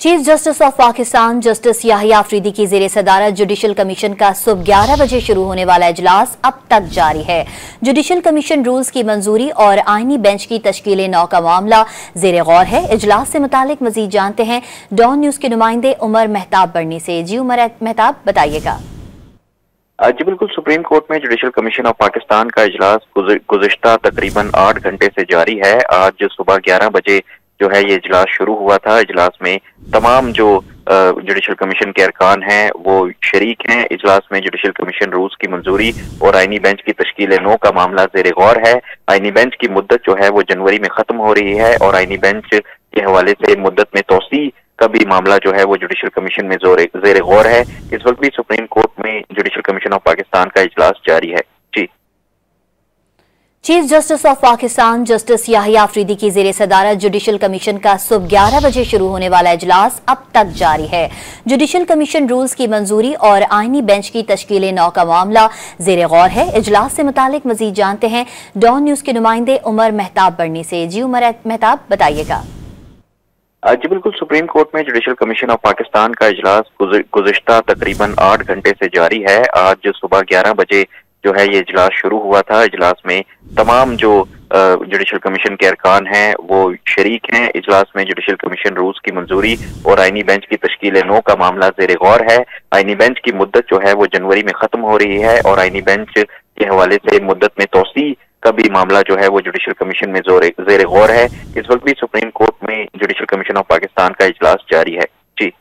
Chief justice of Pakistan justice Yahya Afridi की ज़ेरे सदारत जुडिशल कमीशन का सुबह 11 बजे शुरू होने वाला इजलास अब तक जारी है। जुडिशल कमीशन रूल्स की मंजूरी और आईनी बेंच की तश्कील नौ का मामला ज़ेरे गौर है। इजलास से मुतालिक मजीद जानते हैं डॉन न्यूज़ के नुमाइंदे उमर मेहताब बढ़नी से। जी उमर मेहताब, बताइएगा। जी बिल्कुल, सुप्रीम कोर्ट में जुडिशल कमीशन ऑफ पाकिस्तान का इजलास गुज़िश्ता तकरीबन 8 घंटे से जारी है। आज सुबह 11 बजे जो है ये इजलास शुरू हुआ था। इजलास में तमाम जो जुडिशल कमीशन के अरकान हैं वो शरीक हैं। इजलास में जुडिशल कमीशन रूल्स की मंजूरी और आईनी बेंच की तश्कील नौ का मामला ज़ेरे गौर है। आईनी बेंच की मुद्दत जो है वो जनवरी में खत्म हो रही है और आईनी बेंच के हवाले से मुद्दत में तोसी का भी मामला जो है वो जुडिशल कमीशन में ज़ेरे गौर है। इस वक्त भी सुप्रीम कोर्ट में जुडिशल कमीशन ऑफ पाकिस्तान का इजलास जारी है। जी, chief justice of Pakistan justice Yahya Afridi की ज़ेरे सदारत जुडिशल कमीशन का सुबह 11 बजे शुरू होने वाला इजलास अब तक जारी है। जुडिशल कमीशन रूल्स की मंजूरी और आईनी बेंच की तश्कील नौ का मामला ज़ेरे गौर है। इजलास से मुतालिक मजीद जानते हैं डॉन न्यूज़ के नुमाइंदे उमर मेहताब बढ़नी से। जी उमर मेहताब, बताइएगा। जी बिल्कुल, सुप्रीम कोर्ट में जुडिशल कमीशन ऑफ पाकिस्तान का इजलास गुज़िश्ता तकरीबन 8 घंटे से जारी है। आज सुबह 11 बजे जो है ये इजलास शुरू हुआ था। इजलास में तमाम जो जुडिशल कमीशन के अरकान हैं वो शरीक हैं। इजलास में जुडिशल कमीशन रूल्स की मंजूरी और आईनी बेंच की तश्कील नौ का मामला ज़ेरे गौर है। आईनी बेंच की मुद्दत जो है वो जनवरी में खत्म हो रही है और आईनी बेंच के हवाले से मुद्दत में तोसी का भी मामला जो है वो जुडिशल कमीशन में ज़ेरे गौर है। इस वक्त भी सुप्रीम कोर्ट में जुडिशल कमीशन ऑफ पाकिस्तान का इजलास जारी है। जी।